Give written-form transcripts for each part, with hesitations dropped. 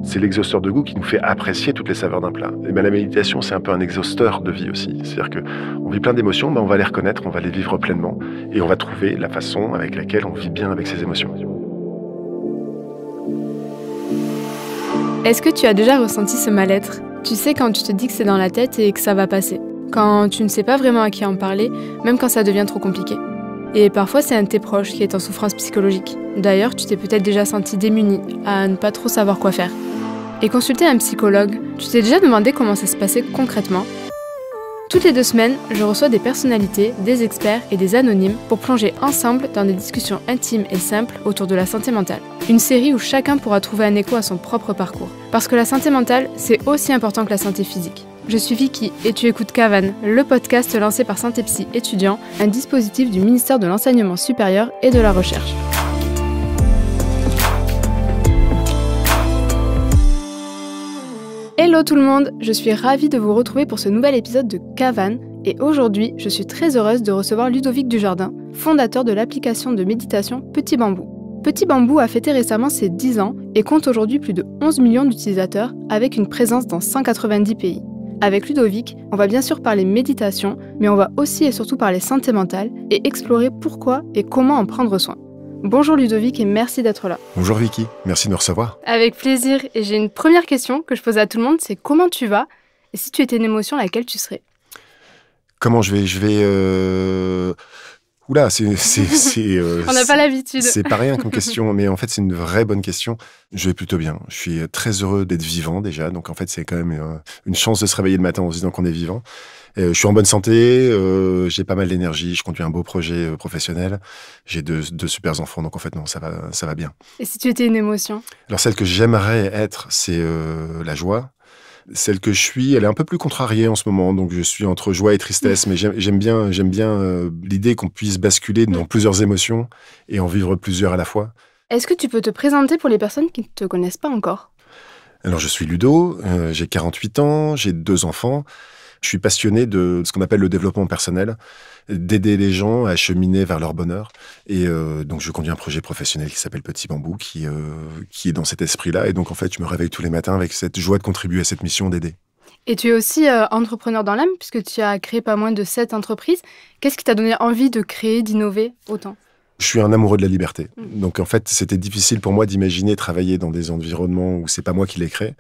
C'est l'exhausteur de goût qui nous fait apprécier toutes les saveurs d'un plat. Et bien la méditation, c'est un peu un exhausteur de vie aussi. C'est-à-dire qu'on vit plein d'émotions, on va les reconnaître, on va les vivre pleinement et on va trouver la façon avec laquelle on vit bien avec ces émotions. Est-ce que tu as déjà ressenti ce mal-être ? Tu sais, quand tu te dis que c'est dans la tête et que ça va passer. Quand tu ne sais pas vraiment à qui en parler, même quand ça devient trop compliqué. Et parfois, c'est un de tes proches qui est en souffrance psychologique. D'ailleurs, tu t'es peut-être déjà senti démuni, à ne pas trop savoir quoi faire. Et consulter un psychologue, tu t'es déjà demandé comment ça se passait concrètement ? Toutes les 2 semaines, je reçois des personnalités, des experts et des anonymes pour plonger ensemble dans des discussions intimes et simples autour de la santé mentale. Une série où chacun pourra trouver un écho à son propre parcours. Parce que la santé mentale, c'est aussi important que la santé physique. Je suis Vicky et tu écoutes Cavan, le podcast lancé par Santé Psy Étudiant, un dispositif du ministère de l'Enseignement supérieur et de la Recherche. Hello tout le monde, je suis ravie de vous retrouver pour ce nouvel épisode de Cavan et aujourd'hui, je suis très heureuse de recevoir Ludovic Dujardin, fondateur de l'application de méditation Petit Bambou. Petit Bambou a fêté récemment ses 10 ans et compte aujourd'hui plus de 11 millions d'utilisateurs avec une présence dans 190 pays. Avec Ludovic, on va bien sûr parler méditation, mais on va aussi et surtout parler santé mentale et explorer pourquoi et comment en prendre soin. Bonjour Ludovic et merci d'être là. Bonjour Vicky, merci de nous recevoir. Avec plaisir. Et j'ai une première question que je pose à tout le monde, c'est comment tu vas ? Et si tu étais une émotion, laquelle tu serais ? Comment je vais... Oula, c'est on n'a pas l'habitude. C'est pas rien comme question, mais en fait, c'est une vraie bonne question. Je vais plutôt bien. Je suis très heureux d'être vivant déjà. Donc, en fait, c'est quand même une chance de se réveiller le matin en se disant qu'on est vivant. Je suis en bonne santé, j'ai pas mal d'énergie, je conduis un beau projet professionnel. J'ai deux super enfants, donc en fait, non, ça va bien. Et si tu étais une émotion ? Alors, celle que j'aimerais être, c'est la joie. Celle que je suis, elle est un peu plus contrariée en ce moment, donc je suis entre joie et tristesse, mais j'aime bien l'idée qu'on puisse basculer dans plusieurs émotions et en vivre plusieurs à la fois. Est-ce que tu peux te présenter pour les personnes qui ne te connaissent pas encore ? Alors je suis Ludo, j'ai 48 ans, j'ai 2 enfants. Je suis passionné de ce qu'on appelle le développement personnel, d'aider les gens à cheminer vers leur bonheur. Et donc, je conduis un projet professionnel qui s'appelle Petit Bambou, qui est dans cet esprit-là. Et donc, en fait, je me réveille tous les matins avec cette joie de contribuer à cette mission d'aider. Et tu es aussi entrepreneur dans l'âme, puisque tu as créé pas moins de 7 entreprises. Qu'est-ce qui t'a donné envie de créer, d'innover autant ? Je suis un amoureux de la liberté. Donc, en fait, c'était difficile pour moi d'imaginer travailler dans des environnements où c'est pas moi qui les crée.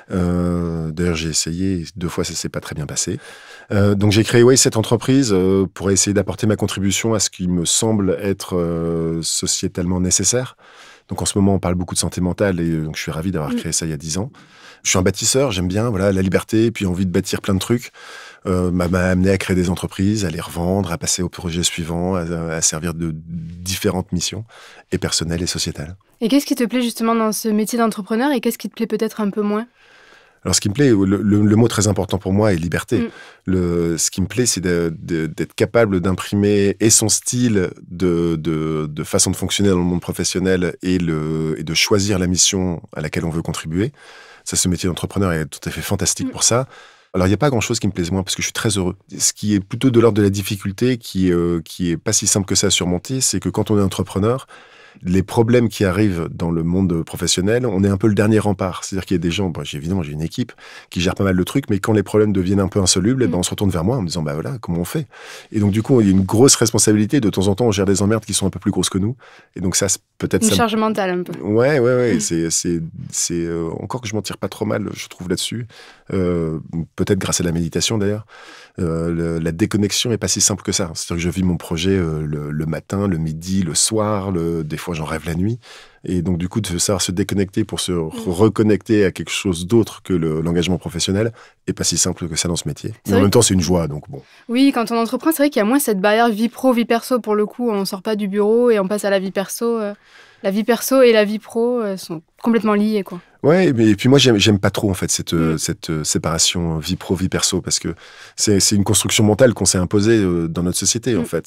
D'ailleurs, j'ai essayé, 2 fois, ça s'est pas très bien passé. Donc, j'ai créé cette entreprise pour essayer d'apporter ma contribution à ce qui me semble être sociétalement nécessaire. Donc, en ce moment, on parle beaucoup de santé mentale et donc je suis ravi d'avoir créé ça il y a 10 ans. Je suis un bâtisseur, j'aime bien la liberté et puis envie de bâtir plein de trucs. M'a amené à créer des entreprises, à les revendre, à passer au projet suivant, à servir de différentes missions, et personnelles et sociétales. Et qu'est-ce qui te plaît justement dans ce métier d'entrepreneur et qu'est-ce qui te plaît peut-être un peu moins ? Alors, ce qui me plaît, le mot très important pour moi est liberté. Ce qui me plaît, c'est d'être capable d'imprimer et son style de façon de fonctionner dans le monde professionnel et de choisir la mission à laquelle on veut contribuer. Ça, ce métier d'entrepreneur est tout à fait fantastique pour ça. Alors, il n'y a pas grand-chose qui me plaise moins parce que je suis très heureux. Ce qui est plutôt de l'ordre de la difficulté, qui est pas si simple que ça à surmonter, c'est que quand on est entrepreneur, les problèmes qui arrivent dans le monde professionnel, on est un peu le dernier rempart. C'est-à-dire qu'il y a des gens, évidemment, j'ai une équipe qui gère pas mal de trucs, mais quand les problèmes deviennent un peu insolubles, on se retourne vers moi en me disant, voilà, comment on fait ? Et donc, du coup, il y a une grosse responsabilité. De temps en temps, on gère des emmerdes qui sont un peu plus grosses que nous. Et donc, ça, c'est peut-être... Une charge mentale, un peu. Ouais. C'est encore que je m'en tire pas trop mal, je trouve, là-dessus. Peut-être grâce à la méditation, d'ailleurs. La déconnexion est pas si simple que ça. C'est-à-dire que je vis mon projet le matin, le midi, le soir, des fois j'en rêve la nuit. Et donc du coup, de savoir se déconnecter pour se reconnecter à quelque chose d'autre que l'engagement professionnel est pas si simple que ça dans ce métier. Mais en même temps, c'est une joie, donc bon. Oui, quand on entreprend, c'est vrai qu'il y a moins cette barrière vie pro, vie perso. Pour le coup, on sort pas du bureau et on passe à la vie perso. La vie perso et la vie pro sont complètement liées, quoi. Ouais, et puis moi j'aime pas trop en fait cette séparation vie pro vie perso parce que c'est une construction mentale qu'on s'est imposée dans notre société en fait.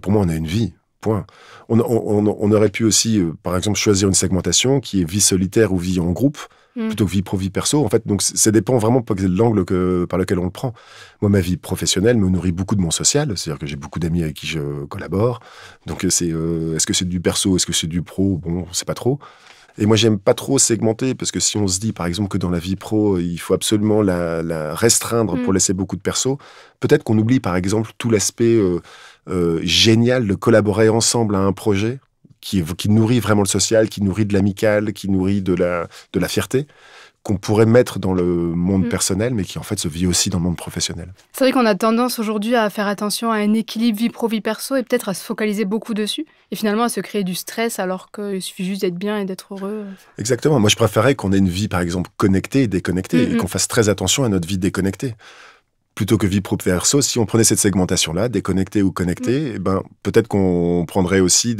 Pour moi on a une vie. Point. On aurait pu aussi par exemple choisir une segmentation qui est vie solitaire ou vie en groupe plutôt que vie pro vie perso en fait. Donc ça dépend vraiment de l'angle par lequel on le prend. Moi ma vie professionnelle me nourrit beaucoup de mon social, c'est-à-dire que j'ai beaucoup d'amis avec qui je collabore. Donc est-ce que c'est du perso, est-ce que c'est du pro ? Bon, c'est pas trop. Et moi, j'aime pas trop segmenter, parce que si on se dit, par exemple, que dans la vie pro, il faut absolument la restreindre pour laisser beaucoup de perso, peut-être qu'on oublie, par exemple, tout l'aspect génial de collaborer ensemble à un projet qui nourrit vraiment le social, qui nourrit de l'amical, qui nourrit de la fierté, qu'on pourrait mettre dans le monde personnel, mais qui en fait se vit aussi dans le monde professionnel. C'est vrai qu'on a tendance aujourd'hui à faire attention à un équilibre vie pro-vie perso et peut-être à se focaliser beaucoup dessus et finalement à se créer du stress alors qu'il suffit juste d'être bien et d'être heureux. Exactement. Moi, je préférerais qu'on ait une vie, par exemple, connectée et déconnectée et qu'on fasse très attention à notre vie déconnectée. Plutôt que vie pro-perso, si on prenait cette segmentation-là, déconnectée ou connectée, peut-être qu'on prendrait aussi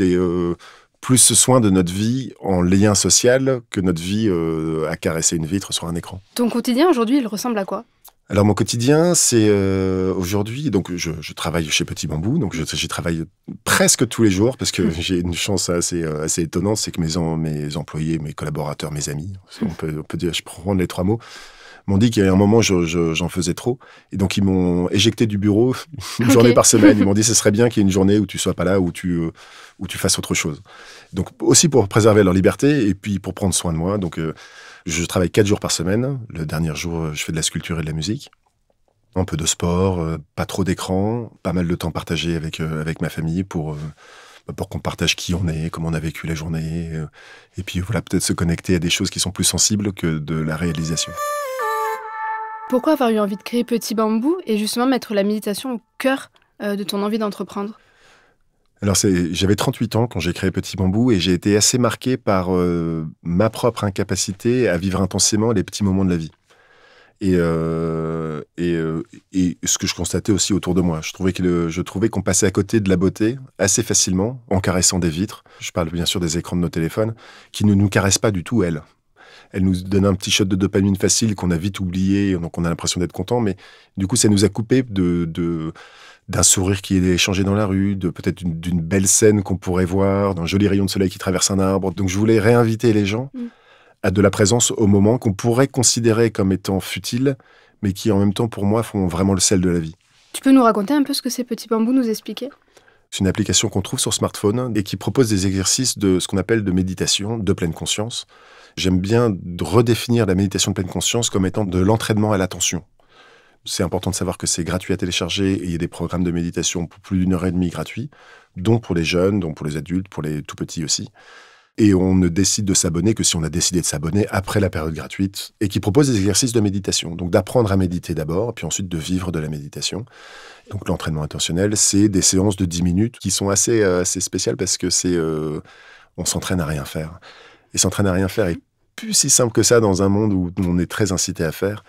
plus soin de notre vie en lien social que notre vie à caresser une vitre sur un écran. Ton quotidien aujourd'hui, il ressemble à quoi ? Alors mon quotidien, c'est aujourd'hui, donc je travaille chez Petit Bambou, donc j'y travaille presque tous les jours parce que j'ai une chance assez étonnante, c'est que mes employés, mes collaborateurs, mes amis, on peut dire, je prends les 3 mots, m'ont dit qu'il y a un moment, j'en faisais trop. Et donc, ils m'ont éjecté du bureau une journée par semaine. Ils m'ont dit, ce serait bien qu'il y ait une journée où tu sois pas là, où tu fasses autre chose. Donc, aussi pour préserver leur liberté et puis pour prendre soin de moi. Donc, je travaille 4 jours par semaine. Le dernier jour, je fais de la sculpture et de la musique. Un peu de sport, pas trop d'écran, pas mal de temps partagé avec ma famille pour qu'on partage qui on est, comment on a vécu la journée. Et puis, voilà, peut-être se connecter à des choses qui sont plus sensibles que de la réalisation. Pourquoi avoir eu envie de créer Petit Bambou et justement mettre la méditation au cœur de ton envie d'entreprendre ? Alors, j'avais 38 ans quand j'ai créé Petit Bambou et j'ai été assez marqué par ma propre incapacité à vivre intensément les petits moments de la vie. Et ce que je constatais aussi autour de moi. Je trouvais qu'on passait à côté de la beauté assez facilement en caressant des vitres. Je parle bien sûr des écrans de nos téléphones qui ne nous caressent pas du tout, elles. Elle nous donne un petit shot de dopamine facile qu'on a vite oublié, donc on a l'impression d'être content, mais du coup, ça nous a coupé d'un sourire qui est échangé dans la rue, peut-être d'une belle scène qu'on pourrait voir, d'un joli rayon de soleil qui traverse un arbre. Donc, je voulais réinviter les gens à de la présence au moment qu'on pourrait considérer comme étant futile, mais qui, en même temps, pour moi, font vraiment le sel de la vie. Tu peux nous raconter un peu ce que c'est Petit Bambou, nous expliquer ? C'est une application qu'on trouve sur smartphone et qui propose des exercices de ce qu'on appelle de méditation, de pleine conscience. J'aime bien redéfinir la méditation de pleine conscience comme étant de l'entraînement à l'attention. C'est important de savoir que c'est gratuit à télécharger et il y a des programmes de méditation pour plus d'1 heure et demie gratuits, dont pour les jeunes, dont pour les adultes, pour les tout petits aussi. Et on ne décide de s'abonner que si on a décidé de s'abonner après la période gratuite et qui propose des exercices de méditation. Donc d'apprendre à méditer d'abord, puis ensuite de vivre de la méditation. Donc l'entraînement intentionnel, c'est des séances de 10 minutes qui sont assez spéciales parce que on s'entraîne à rien faire. Et s'entraîner à rien faire est plus si simple que ça dans un monde où on est très incité à faire.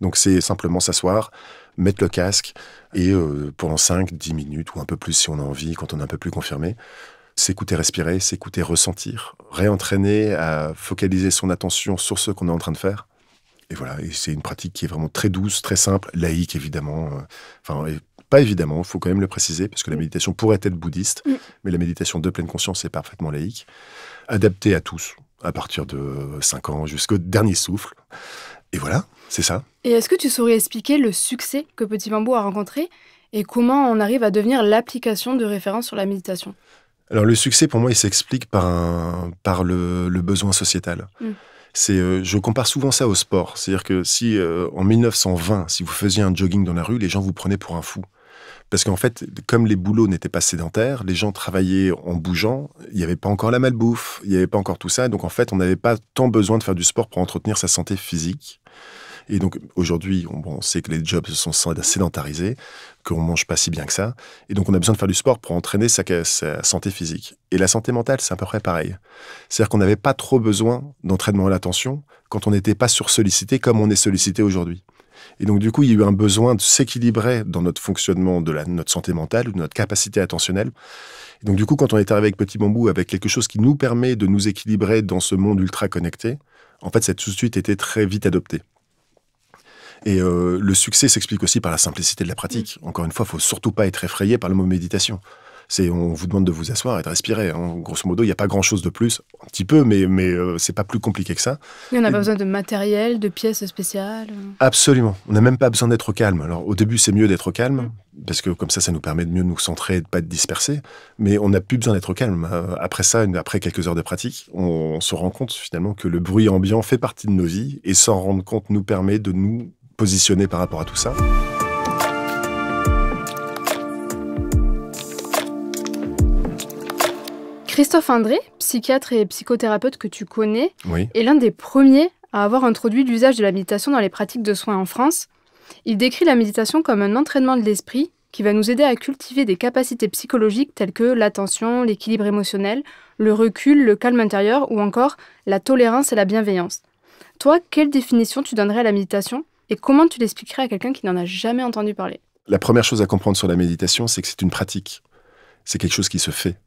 Donc c'est simplement s'asseoir, mettre le casque et pendant 5-10 minutes ou un peu plus si on a envie, quand on est un peu plus confirmé, s'écouter respirer, s'écouter ressentir, réentraîner à focaliser son attention sur ce qu'on est en train de faire. Et voilà, et c'est une pratique qui est vraiment très douce, très simple, laïque évidemment. Pas évidemment, il faut quand même le préciser, parce que la méditation pourrait être bouddhiste, mais la méditation de pleine conscience est parfaitement laïque, adaptée à tous, à partir de 5 ans jusqu'au dernier souffle. Et voilà, c'est ça. Et est-ce que tu saurais expliquer le succès que Petit Bambou a rencontré et comment on arrive à devenir l'application de référence sur la méditation ? Alors le succès, pour moi, il s'explique par le besoin sociétal. Je compare souvent ça au sport. C'est-à-dire que si en 1920, si vous faisiez un jogging dans la rue, les gens vous prenaient pour un fou. Parce qu'en fait, comme les boulots n'étaient pas sédentaires, les gens travaillaient en bougeant, il n'y avait pas encore la malbouffe, il n'y avait pas encore tout ça. Donc en fait, on n'avait pas tant besoin de faire du sport pour entretenir sa santé physique. Et donc aujourd'hui, on sait que les jobs se sont sédentarisés, qu'on ne mange pas si bien que ça. Et donc on a besoin de faire du sport pour entraîner sa santé physique. Et la santé mentale, c'est à peu près pareil. C'est-à-dire qu'on n'avait pas trop besoin d'entraînement à l'attention quand on n'était pas sursollicité comme on est sollicité aujourd'hui. Et donc, du coup, il y a eu un besoin de s'équilibrer dans notre fonctionnement de notre santé mentale ou de notre capacité attentionnelle. Et donc, du coup, quand on est arrivé avec Petit Bambou, avec quelque chose qui nous permet de nous équilibrer dans ce monde ultra connecté, en fait, ça a tout de suite été très vite adopté. Et le succès s'explique aussi par la simplicité de la pratique. Encore une fois, il ne faut surtout pas être effrayé par le mot méditation. On vous demande de vous asseoir et de respirer. Hein. Grosso modo, il n'y a pas grand-chose de plus. Un petit peu, mais c'est pas plus compliqué que ça. Et on n'a pas besoin de matériel, de pièces spéciales. Absolument. On n'a même pas besoin d'être au calme. Alors, au début, c'est mieux d'être au calme, parce que comme ça nous permet de mieux nous centrer et de ne pas être dispersés. Mais on n'a plus besoin d'être au calme. Après ça, après quelques heures de pratique, on se rend compte finalement que le bruit ambiant fait partie de nos vies et s'en rendre compte nous permet de nous positionner par rapport à tout ça. Christophe André, psychiatre et psychothérapeute que tu connais, Oui. est l'un des premiers à avoir introduit l'usage de la méditation dans les pratiques de soins en France. Il décrit la méditation comme un entraînement de l'esprit qui va nous aider à cultiver des capacités psychologiques telles que l'attention, l'équilibre émotionnel, le recul, le calme intérieur ou encore la tolérance et la bienveillance. Toi, quelle définition tu donnerais à la méditation et comment tu l'expliquerais à quelqu'un qui n'en a jamais entendu parler ? La première chose à comprendre sur la méditation, c'est que c'est une pratique. C'est quelque chose qui se fait.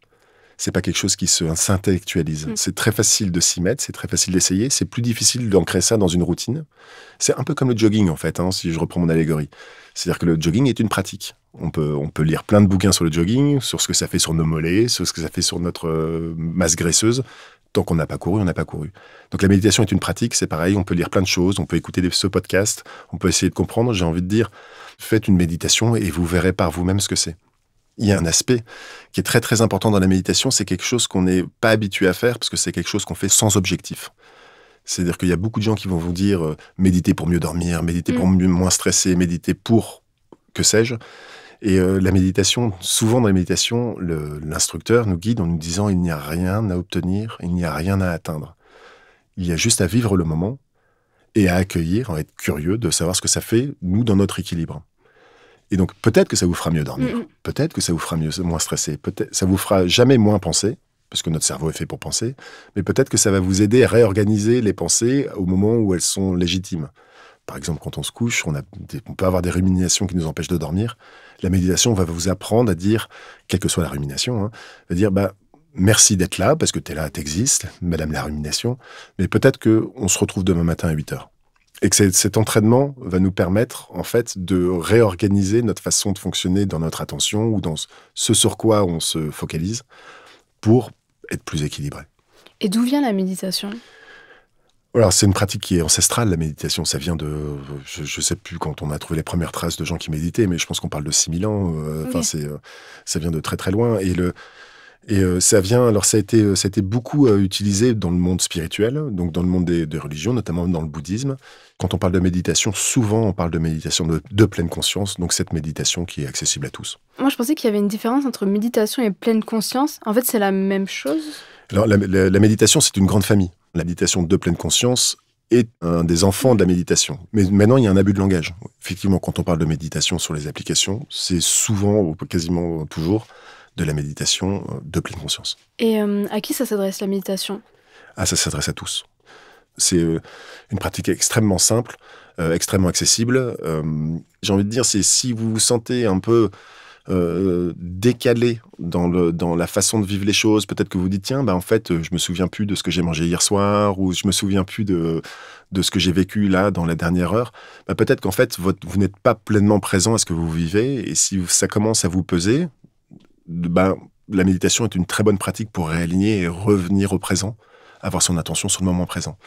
C'est pas quelque chose qui s'intellectualise. C'est très facile de s'y mettre, c'est très facile d'essayer. C'est plus difficile d'ancrer ça dans une routine. C'est un peu comme le jogging, en fait, hein, si je reprends mon allégorie. C'est-à-dire que le jogging est une pratique. On peut lire plein de bouquins sur le jogging, sur ce que ça fait sur nos mollets, sur ce que ça fait sur notre masse graisseuse. Tant qu'on n'a pas couru, on n'a pas couru. Donc la méditation est une pratique, c'est pareil, on peut lire plein de choses, on peut écouter ce podcast, on peut essayer de comprendre. J'ai envie de dire, faites une méditation et vous verrez par vous-même ce que c'est. Il y a un aspect qui est très très important dans la méditation, c'est quelque chose qu'on n'est pas habitué à faire parce que c'est quelque chose qu'on fait sans objectif. C'est-à-dire qu'il y a beaucoup de gens qui vont vous dire méditer pour mieux dormir, méditer pour moins stresser, méditer pour que sais-je. Et la méditation, souvent dans la méditation, l'instructeur nous guide en nous disant il n'y a rien à obtenir, il n'y a rien à atteindre. Il y a juste à vivre le moment et à accueillir, à être curieux de savoir ce que ça fait, nous, dans notre équilibre. Et donc, peut-être que ça vous fera mieux dormir, peut-être que ça vous fera moins stresser, peut-être ça vous fera jamais moins penser, parce que notre cerveau est fait pour penser, mais peut-être que ça va vous aider à réorganiser les pensées au moment où elles sont légitimes. Par exemple, quand on se couche, on peut avoir des ruminations qui nous empêchent de dormir. La méditation va vous apprendre à dire, quelle que soit la rumination, à dire merci d'être là, parce que tu es là, tu existes, madame la rumination, mais peut-être qu'on se retrouve demain matin à 8 heures. Et que cet entraînement va nous permettre, en fait, de réorganiser notre façon de fonctionner dans notre attention ou dans ce sur quoi on se focalise pour être plus équilibré. Et d'où vient la méditation ? Alors, c'est une pratique qui est ancestrale, la méditation. Ça vient de... Je ne sais plus quand on a trouvé les premières traces de gens qui méditaient, mais je pense qu'on parle de 6000 ans. Okay. Ça vient de très très loin. Et ça vient... Alors, ça a été beaucoup utilisé dans le monde spirituel, donc dans le monde des religions, notamment dans le bouddhisme. Quand on parle de méditation, souvent on parle de méditation de pleine conscience, donc cette méditation qui est accessible à tous. Moi, je pensais qu'il y avait une différence entre méditation et pleine conscience. En fait, c'est la même chose ? Alors, la méditation, c'est une grande famille. La méditation de pleine conscience est un des enfants de la méditation. Mais maintenant, il y a un abus de langage. Effectivement, quand on parle de méditation sur les applications, c'est souvent, ou quasiment toujours, de la méditation de pleine conscience. Et à qui ça s'adresse, la méditation ? Ça s'adresse à tous. C'est une pratique extrêmement simple, extrêmement accessible. J'ai envie de dire, c'est si vous vous sentez un peu décalé dans la façon de vivre les choses, peut-être que vous dites, tiens, en fait, je me souviens plus de ce que j'ai mangé hier soir, ou je me souviens plus de ce que j'ai vécu là, dans la dernière heure. Peut-être qu'en fait, vous n'êtes pas pleinement présent à ce que vous vivez, et si ça commence à vous peser, la méditation est une très bonne pratique pour réaligner et revenir au présent, avoir son attention sur le moment présent.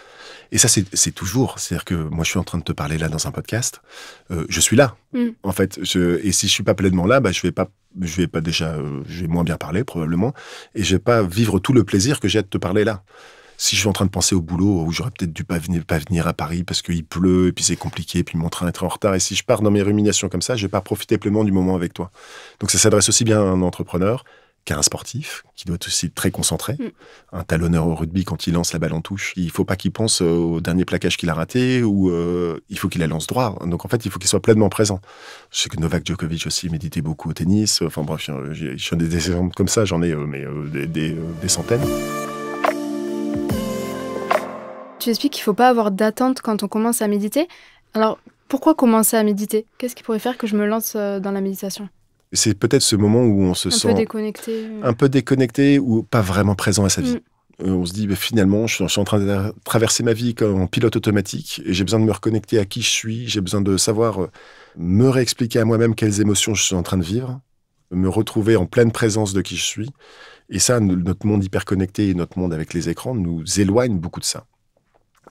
Et ça, c'est toujours. C'est-à-dire que moi, je suis en train de te parler là dans un podcast. Je suis là, en fait. Et si je suis pas pleinement là, je vais moins bien parler probablement, et je vais pas vivre tout le plaisir que j'ai de te parler là. Si je suis en train de penser au boulot, où j'aurais peut-être dû pas venir à Paris parce qu'il pleut, et puis c'est compliqué, et puis mon train est en retard, et si je pars dans mes ruminations comme ça, je vais pas profiter pleinement du moment avec toi. Donc ça s'adresse aussi bien à un entrepreneur qu'à un sportif, qui doit être aussi très concentré. Un talonneur au rugby, quand il lance la balle en touche, il ne faut pas qu'il pense au dernier plaquage qu'il a raté, ou il faut qu'il la lance droit. Donc en fait, il faut qu'il soit pleinement présent. Je sais que Novak Djokovic aussi méditait beaucoup au tennis. Enfin bref, j'ai des exemples comme ça, j'en ai des centaines. Tu expliques qu'il ne faut pas avoir d'attente quand on commence à méditer. Alors, pourquoi commencer à méditer ? Qu'est-ce qui pourrait faire que je me lance dans la méditation ? C'est peut-être ce moment où on se sent un peu déconnecté ou pas vraiment présent à sa vie. On se dit, finalement, je suis en train de traverser ma vie en pilote automatique et j'ai besoin de me reconnecter à qui je suis, j'ai besoin de savoir me réexpliquer à moi-même quelles émotions je suis en train de vivre me retrouver en pleine présence de qui je suis. Et ça, notre monde hyper connecté et notre monde avec les écrans nous éloigne beaucoup de ça.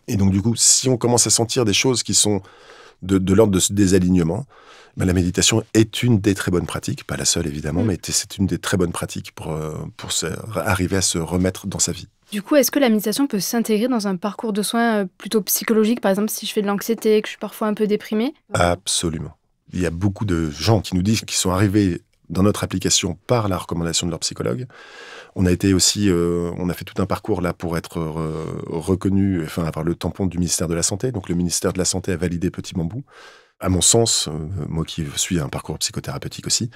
Et donc, du coup, si on commence à sentir des choses qui sont de l'ordre de ce désalignement, la méditation est une des très bonnes pratiques, pas la seule évidemment, mais c'est une des très bonnes pratiques pour arriver à se remettre dans sa vie. Du coup, est-ce que la méditation peut s'intégrer dans un parcours de soins plutôt psychologique, par exemple si je fais de l'anxiété, que je suis parfois un peu déprimée? Absolument. Il y a beaucoup de gens qui nous disent qu'ils sont arrivés dans notre application par la recommandation de leur psychologue. On a été aussi, on a fait tout un parcours là pour être reconnu, enfin avoir le tampon du ministère de la Santé. Donc le ministère de la Santé a validé Petit Bambou. À mon sens, moi qui suis un parcours psychothérapeutique aussi,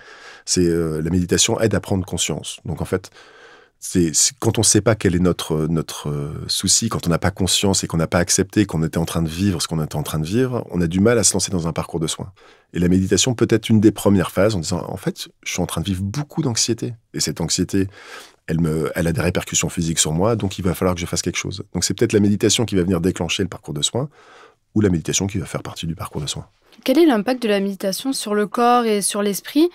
c'est la méditation aide à prendre conscience. Donc en fait, c'est quand on ne sait pas quel est notre souci, quand on n'a pas conscience et qu'on n'a pas accepté qu'on était en train de vivre ce qu'on était en train de vivre, on a du mal à se lancer dans un parcours de soins. Et la méditation peut être une des premières phases en disant, en fait, je suis en train de vivre beaucoup d'anxiété. Et cette anxiété, elle a des répercussions physiques sur moi, donc il va falloir que je fasse quelque chose. Donc c'est peut-être la méditation qui va venir déclencher le parcours de soins, ou la méditation qui va faire partie du parcours de soins. Quel est l'impact de la méditation sur le corps et sur l'esprit?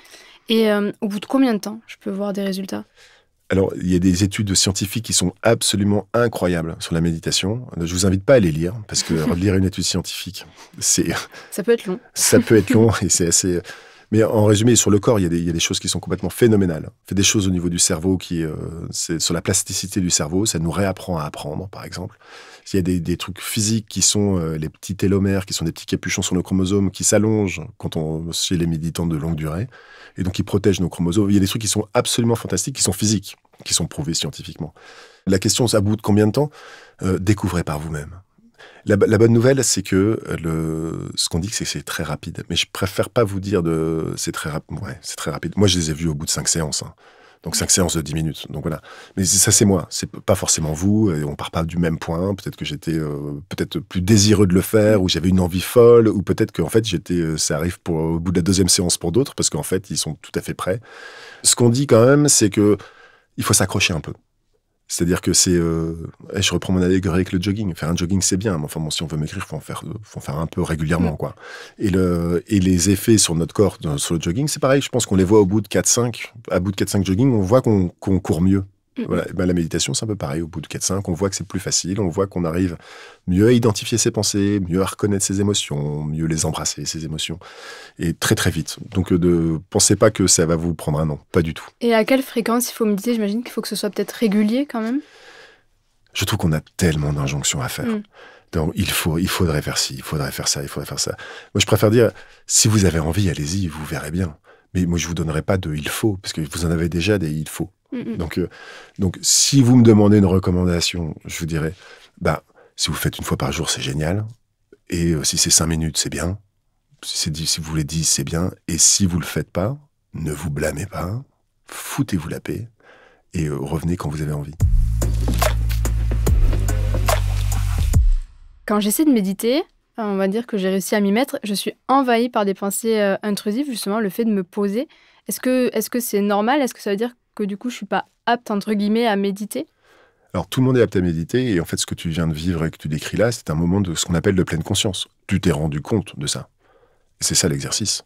Et au bout de combien de temps je peux voir des résultats? Alors, il y a des études scientifiques qui sont absolument incroyables sur la méditation. Je vous invite pas à les lire, parce que relire une étude scientifique, ça peut être long. Ça peut être long, et c'est assez... Mais en résumé, sur le corps, il y a des choses qui sont complètement phénoménales. On fait des choses au niveau du cerveau c'est sur la plasticité du cerveau, ça nous réapprend à apprendre, par exemple. Il y a des trucs physiques qui sont les petits télomères, qui sont des petits capuchons sur nos chromosomes, qui s'allongent chez les méditants de longue durée, et donc qui protègent nos chromosomes. Il y a des trucs qui sont absolument fantastiques, qui sont physiques, qui sont prouvés scientifiquement. La question, c'est à bout de combien de temps? Découvrez par vous-même. La bonne nouvelle, c'est que ce qu'on dit, c'est que c'est très rapide. Mais je préfère pas vous dire c'est très rapide. Ouais, c'est très rapide. Moi, je les ai vus au bout de 5 séances. Hein. Donc 5 séances de 10 minutes. Donc voilà. Mais ça, c'est moi. C'est pas forcément vous. Et on part pas du même point. Peut-être que j'étais peut-être plus désireux de le faire, ou j'avais une envie folle, ou peut-être qu'en fait, ça arrive au bout de la 2e séance pour d'autres, parce qu'en fait, ils sont tout à fait prêts. Ce qu'on dit quand même, c'est que il faut s'accrocher un peu. C'est-à-dire que je reprends mon allégorie avec le jogging. Faire un jogging, c'est bien. Mais enfin, bon, si on veut maigrir, faut en faire un peu régulièrement, quoi. Et les effets sur notre corps, sur le jogging, c'est pareil. Je pense qu'on les voit au bout de 4-5. À bout de 4-5 jogging, on voit qu'on court mieux. Voilà. La méditation, c'est un peu pareil. Au bout de 4-5, on voit que c'est plus facile. On voit qu'on arrive mieux à identifier ses pensées, mieux à reconnaître ses émotions, mieux les embrasser, ses émotions. Et très, très vite. Donc, ne pensez pas que ça va vous prendre un an. Pas du tout. Et à quelle fréquence il faut méditer? J'imagine qu'il faut que ce soit peut-être régulier quand même. Je trouve qu'on a tellement d'injonctions à faire. Donc, il faudrait faire ci, il faudrait faire ça, il faudrait faire ça. Moi, je préfère dire, si vous avez envie, allez-y, vous verrez bien. Mais moi, je vous donnerai pas de « il faut », parce que vous en avez déjà des « il faut ». Donc, si vous me demandez une recommandation, je vous dirais, si vous faites une fois par jour, c'est génial. Et si c'est 5 minutes, c'est bien. Si vous voulez 10, c'est bien. Et si vous le faites pas, ne vous blâmez pas. Foutez-vous la paix. Et revenez quand vous avez envie. Quand j'essaie de méditer, on va dire que j'ai réussi à m'y mettre, je suis envahie par des pensées intrusives, justement, le fait de me poser. Est-ce que c'est normal? Est-ce que ça veut dire que du coup, je suis pas apte, entre guillemets, à méditer? Alors, tout le monde est apte à méditer, et en fait, ce que tu viens de vivre et que tu décris là, c'est un moment de ce qu'on appelle de pleine conscience. Tu t'es rendu compte de ça. C'est ça l'exercice.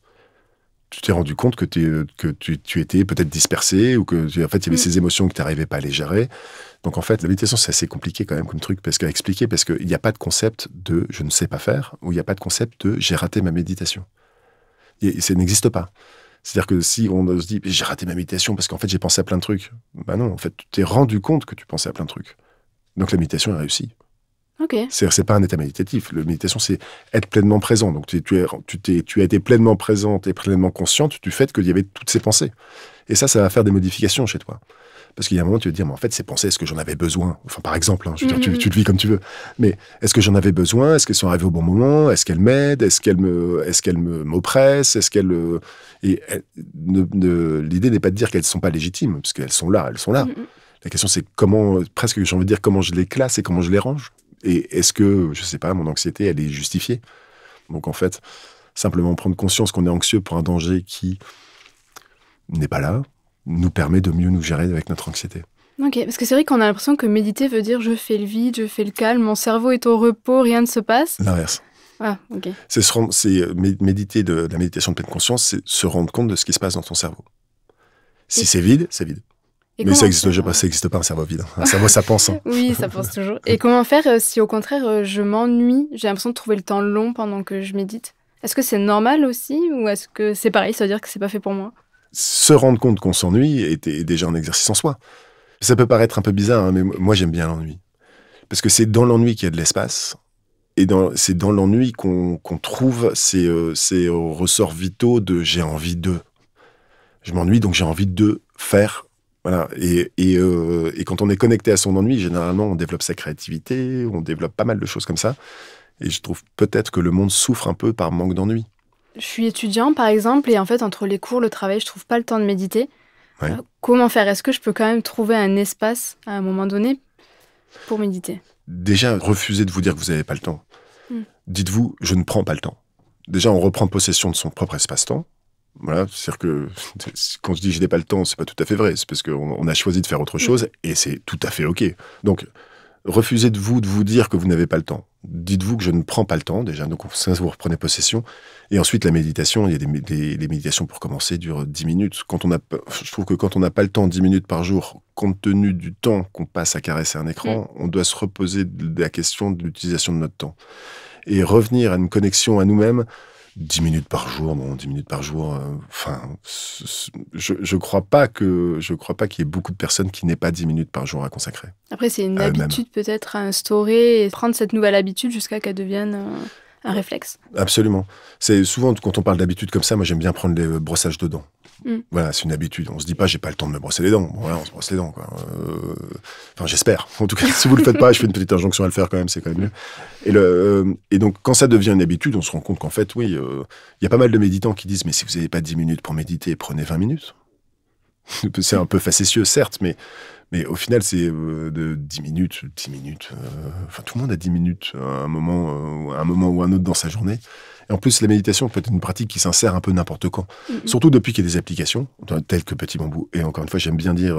Tu t'es rendu compte que tu étais peut-être dispersé, ou que en fait, il y avait ces émotions que tu n'arrivais pas à les gérer. Donc en fait, la méditation, c'est assez compliqué quand même comme truc, parce qu'il n'y a pas de concept de « je ne sais pas faire », ou il n'y a pas de concept de « j'ai raté ma méditation ». Ça n'existe pas. C'est-à-dire que si on se dit « j'ai raté ma méditation parce qu'en fait, j'ai pensé à plein de trucs », non, en fait, tu t'es rendu compte que tu pensais à plein de trucs. Donc la méditation est réussie. Ok. C'est pas un état méditatif. La méditation, c'est être pleinement présent. Donc tu as été pleinement présente et pleinement consciente du fait qu'il y avait toutes ces pensées. Et ça va faire des modifications chez toi. Parce qu'il y a un moment, tu vas te dire, mais en fait, ces pensées, est-ce que j'en avais besoin? Enfin, par exemple, je veux dire, tu le vis comme tu veux. Mais est-ce que j'en avais besoin? Est-ce qu'elles sont arrivées au bon moment? Est-ce qu'elles m'aident? Est-ce qu'elles m'oppressent? L'idée n'est pas de dire qu'elles ne sont pas légitimes, parce qu'elles sont là, La question, c'est comment je les classe et comment je les range. Et est-ce que, je sais pas, mon anxiété, elle est justifiée? Donc en fait, simplement prendre conscience qu'on est anxieux pour un danger qui n'est pas là, nous permet de mieux nous gérer avec notre anxiété. Ok, parce que c'est vrai qu'on a l'impression que méditer veut dire je fais le vide, je fais le calme, mon cerveau est au repos, rien ne se passe. L'inverse. Ah, ok. Méditer de la méditation de pleine conscience, c'est se rendre compte de ce qui se passe dans ton cerveau. Si c'est vide, c'est vide. Mais ça n'existe pas un cerveau vide. Un cerveau, ça pense. Hein. Oui, ça pense toujours. Et comment faire si au contraire je m'ennuie, j'ai l'impression de trouver le temps long pendant que je médite? Est-ce que c'est normal aussi ou est-ce que c'est pareil, ça veut dire que c'est pas fait pour moi? Se rendre compte qu'on s'ennuie est déjà un exercice en soi. Ça peut paraître un peu bizarre, hein, mais moi j'aime bien l'ennui. Parce que c'est dans l'ennui qu'il y a de l'espace. Et c'est dans l'ennui qu'on trouve ces ressorts vitaux de j'ai envie de. Je m'ennuie, donc j'ai envie de faire. Voilà. Et quand on est connecté à son ennui, généralement, on développe sa créativité, on développe pas mal de choses comme ça. Et je trouve peut-être que le monde souffre un peu par manque d'ennui. Je suis étudiant, par exemple, et en fait, entre les cours, le travail, je trouve pas le temps de méditer. Ouais. Comment faire? Est-ce que je peux quand même trouver un espace, à un moment donné, pour méditer? Déjà, refusez de vous dire que vous n'avez pas le temps. Dites-vous, je ne prends pas le temps. Déjà, on reprend possession de son propre espace-temps. Voilà, c'est-à-dire que quand je dis je n'ai pas le temps, c'est pas tout à fait vrai. C'est parce qu'on a choisi de faire autre chose et c'est tout à fait OK. Donc, refusez de vous dire que vous n'avez pas le temps. Dites-vous que je ne prends pas le temps, déjà. Donc, ça, vous reprenez possession. Et ensuite, la méditation, il y a les méditations pour commencer, durent 10 minutes. Je trouve que quand on n'a pas le temps, 10 minutes par jour, compte tenu du temps qu'on passe à caresser un écran, on doit se reposer de la question de l'utilisation de notre temps. Et revenir à une connexion à nous-mêmes, 10 minutes par jour, non, 10 minutes par jour, je crois pas qu'il y ait beaucoup de personnes qui n'aient pas 10 minutes par jour à consacrer. Après, c'est une habitude peut-être à instaurer et prendre cette nouvelle habitude jusqu'à qu'elle devienne un réflexe. Absolument. C'est souvent, quand on parle d'habitude comme ça, moi j'aime bien prendre les brossages de dents. Voilà, c'est une habitude. On se dit pas, j'ai pas le temps de me brosser les dents. Bon, voilà, on se brosse les dents, quoi. Enfin, j'espère. En tout cas, si vous le faites pas, je fais une petite injonction à le faire quand même, c'est quand même mieux. Et donc, quand ça devient une habitude, on se rend compte qu'en fait, oui, y a pas mal de méditants qui disent, mais si vous n'avez pas 10 minutes pour méditer, prenez 20 minutes. C'est un peu facétieux, certes, mais au final, c'est de 10 minutes. Enfin, tout le monde a 10 minutes à un moment ou un autre dans sa journée. Et en plus, la méditation peut être une pratique qui s'insère un peu n'importe quand. Surtout depuis qu'il y a des applications, telles que Petit Bambou. Et encore une fois, j'aime bien dire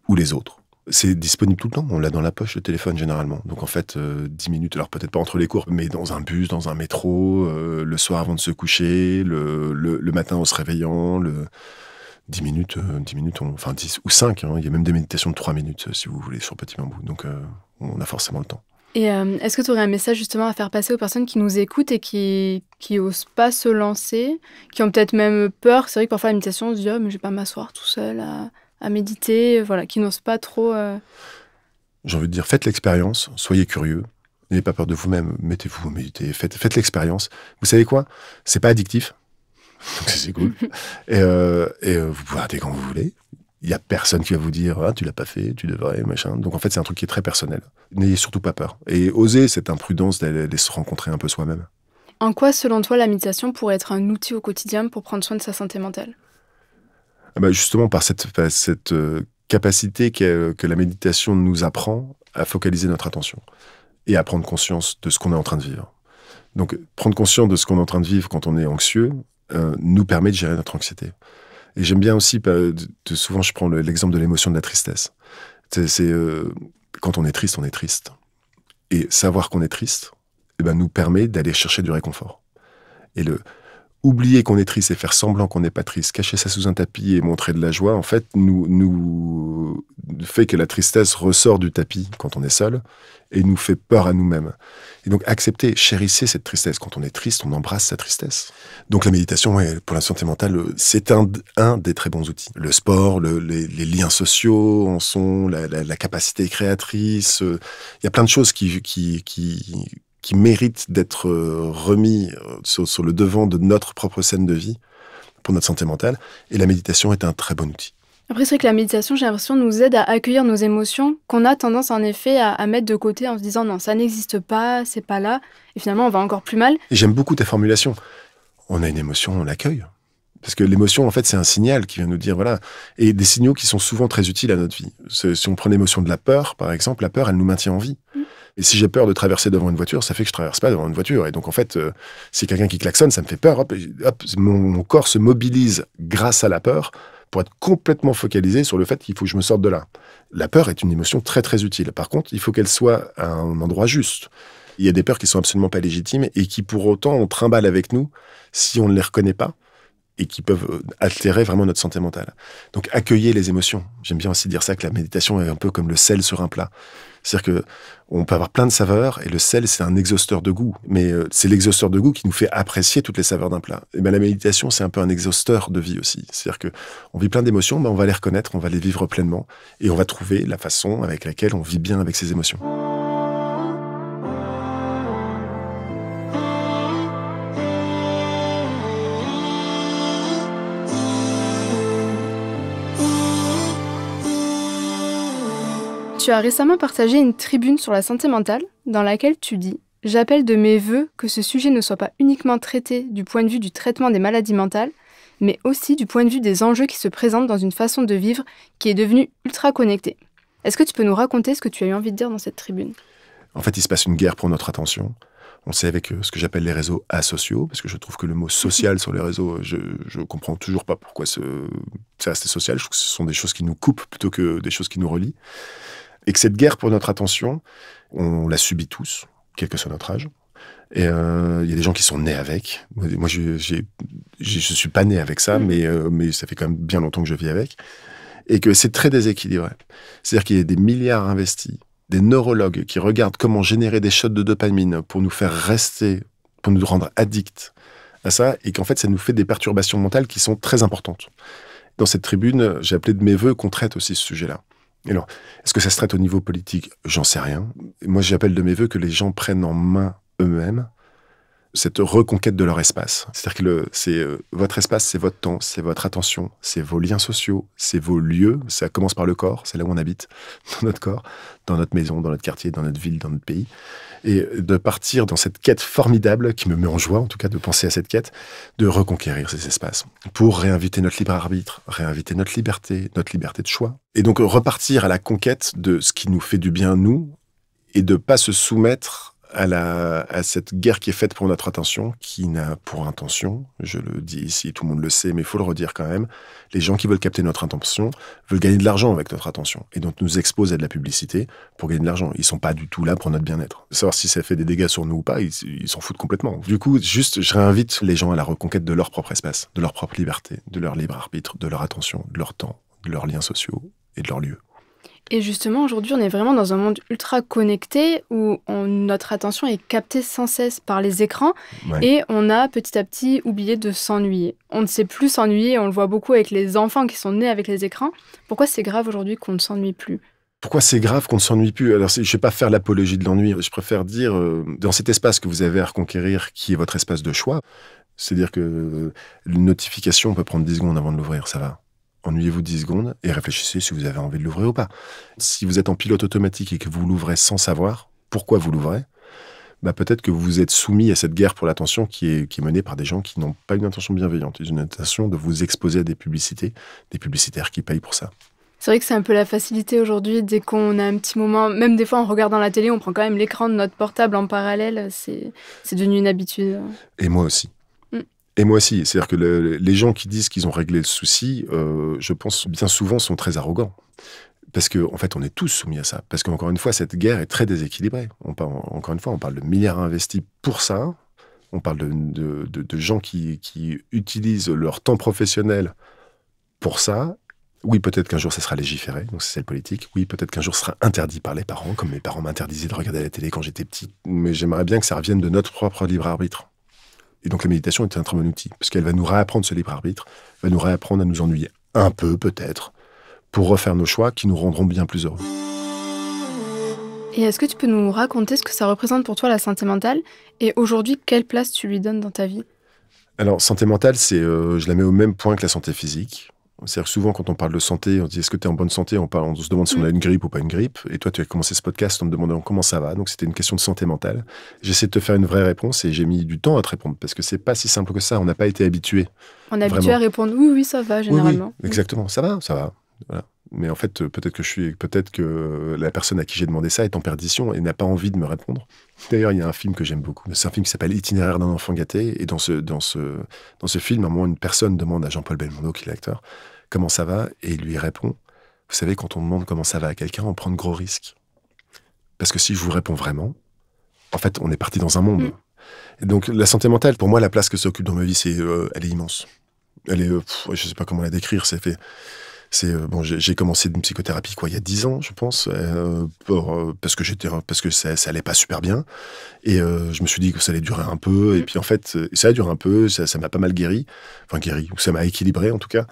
ou les autres. C'est disponible tout le temps. On l'a dans la poche, le téléphone, généralement. Donc, en fait, 10 minutes, alors peut-être pas entre les cours, mais dans un bus, dans un métro, le soir avant de se coucher, le matin en se réveillant, 10 minutes, 10 ou 5. Hein. Il y a même des méditations de 3 minutes, si vous voulez, sur Petit Bambou. Donc, on a forcément le temps. Et est-ce que tu aurais un message justement à faire passer aux personnes qui nous écoutent et qui osent pas se lancer, qui ont peut-être même peur? C'est vrai que parfois la méditation, on se dit « Oh, mais je vais pas m'asseoir tout seul à méditer », voilà, qui n'osent pas trop... J'ai envie de dire, faites l'expérience, soyez curieux, n'ayez pas peur de vous-même, mettez-vous à méditer, faites l'expérience. Vous savez quoi? C'est pas addictif, donc c'est cool. Et vous pouvez arrêter quand vous voulez. Il n'y a personne qui va vous dire « Ah, tu l'as pas fait, tu devrais, machin ». Donc en fait, c'est un truc qui est très personnel. N'ayez surtout pas peur. Et osez cette imprudence d'aller se rencontrer un peu soi-même. En quoi, selon toi, la méditation pourrait être un outil au quotidien pour prendre soin de sa santé mentale? Justement, par cette capacité que la méditation nous apprend à focaliser notre attention et à prendre conscience de ce qu'on est en train de vivre. Donc, prendre conscience de ce qu'on est en train de vivre quand on est anxieux nous permet de gérer notre anxiété. Et j'aime bien aussi, souvent je prends l'exemple de l'émotion de la tristesse. Quand on est triste, on est triste. Et savoir qu'on est triste nous permet d'aller chercher du réconfort. Et oublier qu'on est triste et faire semblant qu'on n'est pas triste, cacher ça sous un tapis et montrer de la joie, en fait, nous fait que la tristesse ressort du tapis quand on est seul et nous fait peur à nous-mêmes. Et donc, acceptez, chérissez cette tristesse. Quand on est triste, on embrasse sa tristesse. Donc, la méditation, pour la santé mentale, c'est un des très bons outils. Le sport, les liens sociaux en sont, la capacité créatrice. Il y a plein de choses qui méritent d'être remis sur le devant de notre propre scène de vie pour notre santé mentale. Et la méditation est un très bon outil. Après, c'est vrai que la méditation, j'ai l'impression, nous aide à accueillir nos émotions qu'on a tendance, en effet, à mettre de côté en se disant « Non, ça n'existe pas, c'est pas là. » Et finalement, on va encore plus mal. Et j'aime beaucoup ta formulation. On a une émotion, on l'accueille. Parce que l'émotion, en fait, c'est un signal qui vient nous dire, voilà. Et des signaux qui sont souvent très utiles à notre vie. Si on prend l'émotion de la peur, par exemple, la peur, elle nous maintient en vie. Et si j'ai peur de traverser devant une voiture, ça fait que je traverse pas devant une voiture. Et donc, en fait, si quelqu'un qui klaxonne, ça me fait peur. Hop, mon corps se mobilise grâce à la peur pour être complètement focalisé sur le fait qu'il faut que je me sorte de là. La peur est une émotion très, très utile. Par contre, il faut qu'elle soit à un endroit juste. Il y a des peurs qui sont absolument pas légitimes et qui, pour autant, on trimballe avec nous si on ne les reconnaît pas. et qui peuvent altérer vraiment notre santé mentale. Donc, accueillez les émotions. J'aime bien aussi dire ça, que la méditation est un peu comme le sel sur un plat. C'est-à-dire qu'on peut avoir plein de saveurs, et le sel, c'est un exhausteur de goût. Mais c'est l'exhausteur de goût qui nous fait apprécier toutes les saveurs d'un plat. Et bien, la méditation, c'est un peu un exhausteur de vie aussi. C'est-à-dire qu'on vit plein d'émotions, on va les reconnaître, on va les vivre pleinement, et on va trouver la façon avec laquelle on vit bien avec ces émotions. Tu as récemment partagé une tribune sur la santé mentale dans laquelle tu dis « J'appelle de mes vœux que ce sujet ne soit pas uniquement traité du point de vue du traitement des maladies mentales, mais aussi du point de vue des enjeux qui se présentent dans une façon de vivre qui est devenue ultra connectée. » Est-ce que tu peux nous raconter ce que tu as eu envie de dire dans cette tribune ? En fait, il se passe une guerre pour notre attention. On sait avec ce que j'appelle les réseaux asociaux, parce que je trouve que le mot social sur les réseaux, je comprends toujours pas pourquoi c'est assez social. Je trouve que ce sont des choses qui nous coupent plutôt que des choses qui nous relient. Et que cette guerre pour notre attention, on la subit tous, quel que soit notre âge. Et il y a des gens qui sont nés avec. Moi, je suis pas né avec ça, mais ça fait quand même bien longtemps que je vis avec. Et que c'est très déséquilibré. C'est-à-dire qu'il y a des milliards investis, des neurologues qui regardent comment générer des shots de dopamine pour nous faire rester, pour nous rendre addicts à ça, et qu'en fait, ça nous fait des perturbations mentales qui sont très importantes. Dans cette tribune, j'ai appelé de mes vœux qu'on traite aussi ce sujet-là. Alors, est-ce que ça se traite au niveau politique ? J'en sais rien. Moi, j'appelle de mes vœux que les gens prennent en main eux-mêmes cette reconquête de leur espace. C'est-à-dire que votre espace, c'est votre temps, c'est votre attention, c'est vos liens sociaux, c'est vos lieux. Ça commence par le corps, c'est là où on habite, dans notre corps, dans notre maison, dans notre quartier, dans notre ville, dans notre pays. Et de partir dans cette quête formidable, qui me met en joie, en tout cas, de penser à cette quête, de reconquérir ces espaces, pour réinviter notre libre arbitre, réinviter notre liberté de choix. Et donc repartir à la conquête de ce qui nous fait du bien, nous, et de pas se soumettre à cette guerre qui est faite pour notre attention, qui n'a pour intention, je le dis ici, tout le monde le sait, mais il faut le redire quand même, les gens qui veulent capter notre attention veulent gagner de l'argent avec notre attention, et donc nous exposent à de la publicité pour gagner de l'argent. Ils sont pas du tout là pour notre bien-être. Savoir si ça fait des dégâts sur nous ou pas, ils s'en foutent complètement. Du coup, je réinvite les gens à la reconquête de leur propre espace, de leur propre liberté, de leur libre arbitre, de leur attention, de leur temps, de leurs liens sociaux et de leurs lieux. Et justement, aujourd'hui, on est vraiment dans un monde ultra connecté où notre attention est captée sans cesse par les écrans, ouais. Et on a petit à petit oublié de s'ennuyer. On ne sait plus s'ennuyer, on le voit beaucoup avec les enfants qui sont nés avec les écrans. Pourquoi c'est grave aujourd'hui qu'on ne s'ennuie plus ? Pourquoi c'est grave qu'on ne s'ennuie plus ? Alors, je ne vais pas faire l'apologie de l'ennui. Je préfère dire, dans cet espace que vous avez à reconquérir, qui est votre espace de choix, c'est-à-dire que une notification peut prendre 10 secondes avant de l'ouvrir, ça va. Ennuyez-vous 10 secondes et réfléchissez si vous avez envie de l'ouvrir ou pas. Si vous êtes en pilote automatique et que vous l'ouvrez sans savoir pourquoi vous l'ouvrez, peut-être que vous êtes soumis à cette guerre pour l'attention qui est menée par des gens qui n'ont pas une intention bienveillante. Ils ont une intention de vous exposer à des publicitaires qui payent pour ça. C'est vrai que c'est un peu la facilité aujourd'hui. Dès qu'on a un petit moment, même des fois en regardant la télé, on prend quand même l'écran de notre portable en parallèle. C'est devenu une habitude. Et moi aussi. Et moi aussi, c'est-à-dire que les gens qui disent qu'ils ont réglé le souci, je pense bien souvent sont très arrogants. Parce qu'en fait, on est tous soumis à ça. Parce qu'encore une fois, cette guerre est très déséquilibrée. Encore une fois, on parle de milliards investis pour ça. On parle de gens qui utilisent leur temps professionnel pour ça. Oui, peut-être qu'un jour, ça sera légiféré, donc c'est celle politique. Oui, peut-être qu'un jour, ce sera interdit par les parents, comme mes parents m'interdisaient de regarder la télé quand j'étais petit. Mais j'aimerais bien que ça revienne de notre propre libre arbitre. Et donc la méditation est un très bon outil, parce qu'elle va nous réapprendre ce libre arbitre, va nous réapprendre à nous ennuyer un peu peut-être, pour refaire nos choix qui nous rendront bien plus heureux. Et est-ce que tu peux nous raconter ce que ça représente pour toi la santé mentale, et aujourd'hui, quelle place tu lui donnes dans ta vie ? Alors, santé mentale, je la mets au même point que la santé physique. C'est-à-dire que souvent, quand on parle de santé, on se dit « est-ce que tu es en bonne santé ?» on se demande si on a une grippe ou pas une grippe. Et toi, tu as commencé ce podcast en me demandant comment ça va. Donc, c'était une question de santé mentale. J'essaie de te faire une vraie réponse et j'ai mis du temps à te répondre parce que c'est pas si simple que ça. On n'a pas été habitué. On est habitué à répondre « oui, ça va, généralement. » Oui, exactement. Ça va. Voilà. Mais en fait, peut-être que la personne à qui j'ai demandé ça est en perdition et n'a pas envie de me répondre. D'ailleurs, il y a un film que j'aime beaucoup. C'est un film qui s'appelle Itinéraire d'un enfant gâté. Et dans ce film, à un moment, une personne demande à Jean-Paul Belmondo, qui est l'acteur, comment ça va, et il lui répond, vous savez, quand on demande comment ça va à quelqu'un, on prend de gros risques. Parce que si je vous réponds vraiment, en fait, on est parti dans un monde. Et donc, la santé mentale, pour moi, la place que ça occupe dans ma vie, elle est immense. Elle est, je sais pas comment la décrire. Bon, j'ai commencé une psychothérapie il y a 10 ans, je pense, parce que ça allait pas super bien, et je me suis dit que ça allait durer un peu, et puis en fait, ça a duré un peu, ça m'a pas mal guéri, ou ça m'a équilibré en tout cas,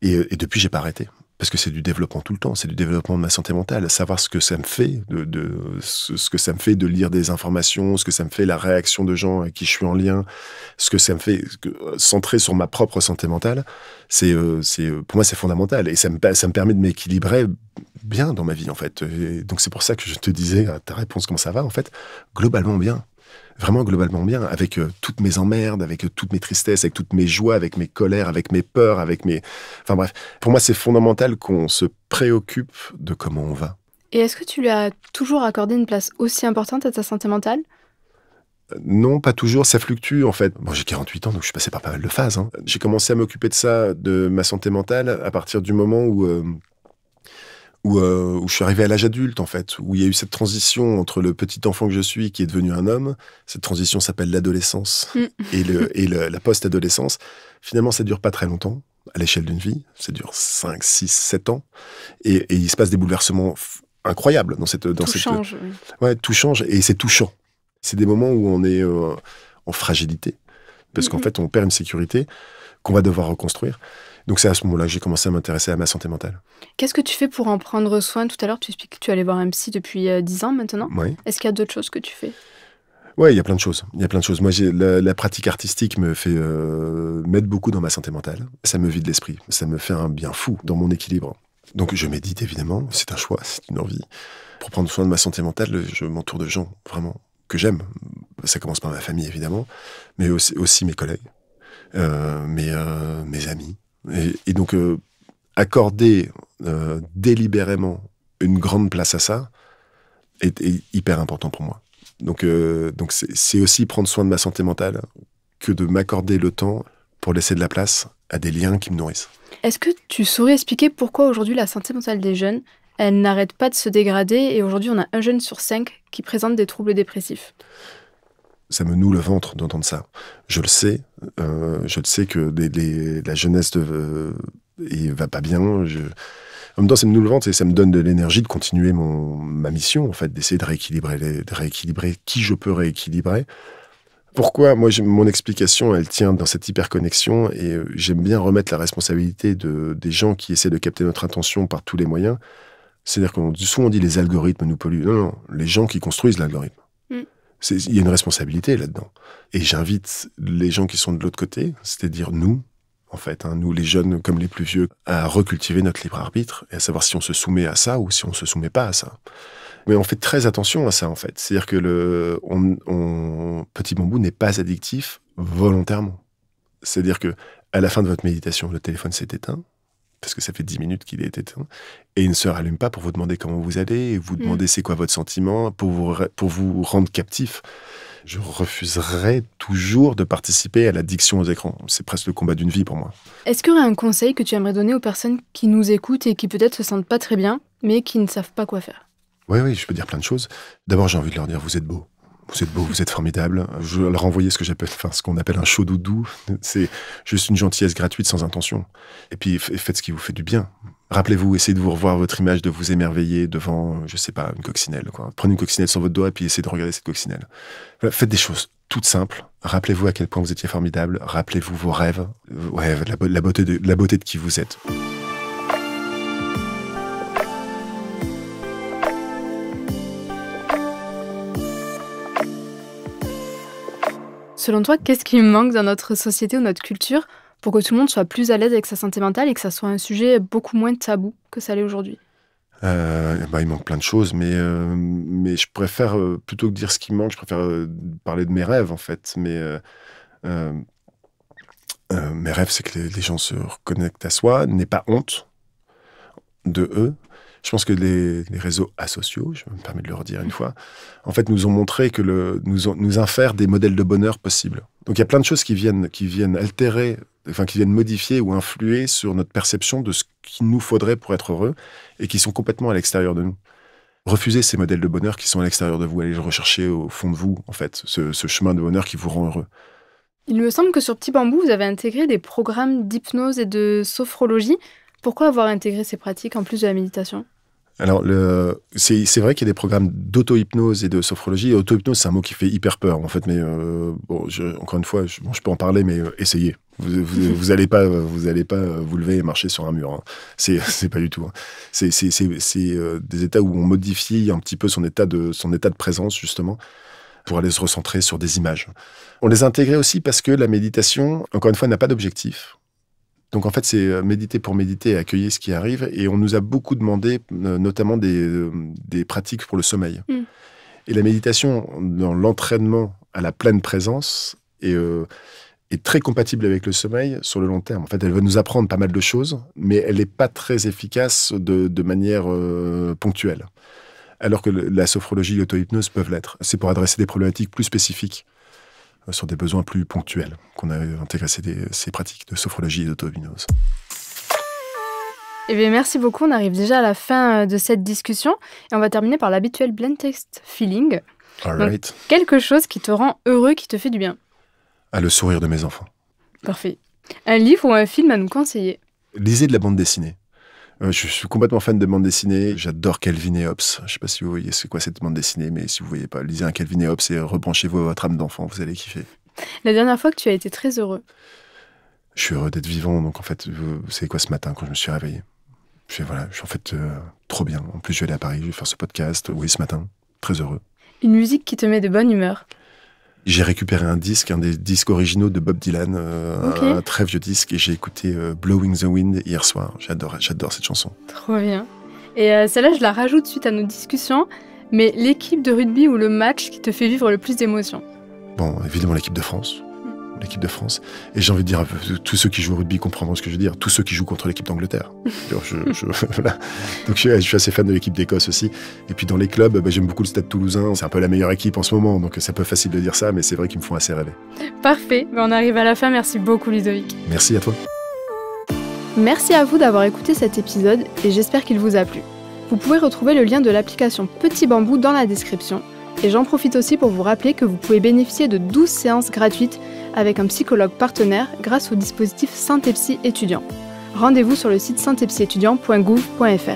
et depuis j'ai pas arrêté. Parce que c'est du développement tout le temps, c'est du développement de ma santé mentale, savoir ce que ça me fait, ce que ça me fait de lire des informations, ce que ça me fait la réaction de gens avec qui je suis en lien, ce que ça me fait centrer sur ma propre santé mentale, pour moi c'est fondamental, et ça me permet de m'équilibrer bien dans ma vie en fait. Et donc c'est pour ça que je te disais à ta réponse comment ça va en fait, globalement bien. Vraiment globalement bien, avec toutes mes emmerdes, avec toutes mes tristesses, avec toutes mes joies, avec mes colères, avec mes peurs, Enfin bref, pour moi c'est fondamental qu'on se préoccupe de comment on va. Et est-ce que tu lui as toujours accordé une place aussi importante à ta santé mentale ? Non, pas toujours, ça fluctue en fait. Bon, j'ai 48 ans, donc je suis passé par pas mal de phases. J'ai commencé à m'occuper de ça, de ma santé mentale, à partir du moment où je suis arrivé à l'âge adulte, en fait, où il y a eu cette transition entre le petit enfant que je suis, qui est devenu un homme. Cette transition s'appelle l'adolescence et la post-adolescence. Finalement, ça dure pas très longtemps, à l'échelle d'une vie. Ça dure 5, 6, 7 ans. Et il se passe des bouleversements incroyables dans cette... change. Oui. Ouais, tout change, et c'est touchant. C'est des moments où on est en fragilité, parce qu'en fait, on perd une sécurité qu'on va devoir reconstruire. Donc c'est à ce moment-là que j'ai commencé à m'intéresser à ma santé mentale. Qu'est-ce que tu fais pour en prendre soin ? Tout à l'heure, tu expliques que tu allais voir un psy depuis 10 ans maintenant. Oui. Est-ce qu'il y a d'autres choses que tu fais ? Oui, il y a plein de choses. Moi, la pratique artistique m'aide beaucoup dans ma santé mentale. Ça me vide l'esprit. Ça me fait un bien fou dans mon équilibre. Donc je médite évidemment. C'est un choix, c'est une envie. Pour prendre soin de ma santé mentale, je m'entoure de gens vraiment que j'aime. Ça commence par ma famille évidemment, mais aussi mes collègues, mes amis. Et donc, accorder délibérément une grande place à ça est hyper important pour moi. Donc c'est aussi prendre soin de ma santé mentale que de m'accorder le temps pour laisser de la place à des liens qui me nourrissent. Est-ce que tu saurais expliquer pourquoi aujourd'hui la santé mentale des jeunes, elle n'arrête pas de se dégrader, et aujourd'hui on a 1 jeune sur 5 qui présente des troubles dépressifs ? Ça me noue le ventre d'entendre ça. Je le sais que la jeunesse va pas bien. En même temps, ça me noue le ventre et ça me donne de l'énergie de continuer ma mission, en fait, d'essayer de rééquilibrer qui je peux rééquilibrer. Pourquoi ? Moi, mon explication, elle tient dans cette hyperconnexion, et j'aime bien remettre la responsabilité des gens qui essaient de capter notre attention par tous les moyens. C'est-à-dire souvent on dit les algorithmes nous polluent. Non, les gens qui construisent l'algorithme. Il y a une responsabilité là-dedans. Et j'invite les gens qui sont de l'autre côté, c'est-à-dire nous, en fait, nous les jeunes comme les plus vieux, à recultiver notre libre arbitre et à savoir si on se soumet à ça ou si on se soumet pas à ça. Mais on fait très attention à ça, en fait. C'est-à-dire que Petit Bambou n'est pas addictif volontairement. C'est-à-dire que à la fin de votre méditation, le téléphone s'est éteint, parce que ça fait 10 minutes qu'il est éteint, et il ne se rallume pas pour vous demander comment vous allez, et vous demander c'est quoi votre sentiment, pour vous rendre captif. Je refuserai toujours de participer à l'addiction aux écrans. C'est presque le combat d'une vie pour moi. Est-ce qu'il y aurait un conseil que tu aimerais donner aux personnes qui nous écoutent et qui peut-être se sentent pas très bien, mais qui ne savent pas quoi faire ? Oui, je peux dire plein de choses. D'abord, j'ai envie de leur dire, vous êtes beaux. Vous êtes beaux, vous êtes formidables. Je leur envoyer ce qu'on appelle un chaud doudou. C'est juste une gentillesse gratuite sans intention. Et puis, faites ce qui vous fait du bien. Rappelez-vous, essayez de vous revoir votre image, de vous émerveiller devant, je sais pas, une coccinelle, quoi. Prenez une coccinelle sur votre doigt et puis essayez de regarder cette coccinelle. Voilà, faites des choses toutes simples. Rappelez-vous à quel point vous étiez formidable. Rappelez-vous vos rêves. La beauté de qui vous êtes. Selon toi, qu'est-ce qui manque dans notre société ou notre culture pour que tout le monde soit plus à l'aise avec sa santé mentale et que ça soit un sujet beaucoup moins tabou que ça l'est aujourd'hui ? Il manque plein de choses, mais je préfère, plutôt que dire ce qui manque, je préfère parler de mes rêves, en fait. Mes rêves, c'est que les gens se reconnectent à soi, n'aient pas honte de eux. Je pense que les réseaux asociaux, je me permets de le redire une fois, en fait, nous ont montré que nous infèrent des modèles de bonheur possibles. Donc il y a plein de choses qui viennent altérer, qui viennent modifier ou influer sur notre perception de ce qu'il nous faudrait pour être heureux et qui sont complètement à l'extérieur de nous. Refusez ces modèles de bonheur qui sont à l'extérieur de vous, allez le rechercher au fond de vous, en fait, ce chemin de bonheur qui vous rend heureux. Il me semble que sur Petit Bambou, vous avez intégré des programmes d'hypnose et de sophrologie. Pourquoi avoir intégré ces pratiques en plus de la méditation ? Alors, c'est vrai qu'il y a des programmes d'auto-hypnose et de sophrologie. Auto-hypnose, c'est un mot qui fait hyper peur, en fait. Mais encore une fois, je peux en parler, mais essayez. Vous allez pas vous lever et marcher sur un mur. Hein. C'est pas du tout. Hein. C'est des états où on modifie un petit peu son état de présence, justement, pour aller se recentrer sur des images. On les a intégrés aussi parce que la méditation, encore une fois, n'a pas d'objectif. Donc en fait, c'est méditer pour méditer et accueillir ce qui arrive. Et on nous a beaucoup demandé, notamment des pratiques pour le sommeil. Et la méditation, dans l'entraînement à la pleine présence, est très compatible avec le sommeil sur le long terme. En fait, elle va nous apprendre pas mal de choses, mais elle n'est pas très efficace de manière ponctuelle. Alors que la sophrologie et l'auto-hypnose peuvent l'être. C'est pour adresser des problématiques plus spécifiques, sur des besoins plus ponctuels, qu'on a intégré ces pratiques de sophrologie et d'auto-hypnose. Eh bien, merci beaucoup. On arrive déjà à la fin de cette discussion et on va terminer par l'habituel blind test feeling. All Donc, right. quelque chose qui te rend heureux, qui te fait du bien. Le sourire de mes enfants. Parfait. Un livre ou un film à nous conseiller. Lisez de la bande dessinée. Je suis complètement fan de bande dessinée. J'adore Calvin et Hobbes. Je ne sais pas si vous voyez c'est quoi cette bande dessinée, mais si vous ne voyez pas, lisez un Calvin et Hobbes et rebranchez-vous à votre âme d'enfant. Vous allez kiffer. La dernière fois que tu as été très heureux. Je suis heureux d'être vivant. Donc en fait, vous savez quoi, ce matin, quand je me suis réveillé, je suis en fait trop bien. En plus, je vais aller à Paris, je vais faire ce podcast. Oui, ce matin, très heureux. Une musique qui te met de bonne humeur. J'ai récupéré un des disques originaux de Bob Dylan, Okay. Un très vieux disque, et j'ai écouté Blowing the Wind hier soir. J'adore cette chanson. Trop bien. Et celle-là, je la rajoute suite à nos discussions. Mais l'équipe de rugby ou le match qui te fait vivre le plus d'émotions? Bon, évidemment, l'équipe de France. L'équipe de France. Et j'ai envie de dire, tous ceux qui jouent au rugby comprendront ce que je veux dire. Tous ceux qui jouent contre l'équipe d'Angleterre. Voilà. Donc je suis assez fan de l'équipe d'Écosse aussi. Et puis dans les clubs, j'aime beaucoup le Stade Toulousain. C'est un peu la meilleure équipe en ce moment. Donc c'est un peu facile de dire ça, mais c'est vrai qu'ils me font assez rêver. Parfait. On arrive à la fin. Merci beaucoup, Ludovic. Merci à toi. Merci à vous d'avoir écouté cet épisode et j'espère qu'il vous a plu. Vous pouvez retrouver le lien de l'application Petit Bambou dans la description. Et j'en profite aussi pour vous rappeler que vous pouvez bénéficier de 12 séances gratuites avec un psychologue partenaire grâce au dispositif Saint-Epsy étudiant. Rendez-vous sur le site saintepsyétudiant.gouv.fr.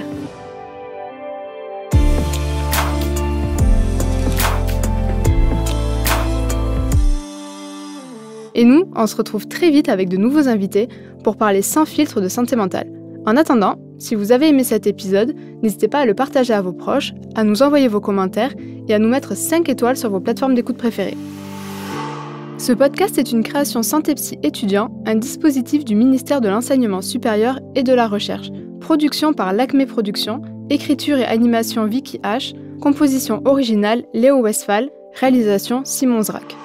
Et nous, on se retrouve très vite avec de nouveaux invités pour parler sans filtre de santé mentale. En attendant, si vous avez aimé cet épisode, n'hésitez pas à le partager à vos proches, à nous envoyer vos commentaires et à nous mettre 5 étoiles sur vos plateformes d'écoute préférées. Ce podcast est une création Saint-Epsy étudiant, un dispositif du ministère de l'Enseignement supérieur et de la Recherche. Production par l'Acme Productions, écriture et animation Vicky H, composition originale Léo Westphal, réalisation Simon Zrak.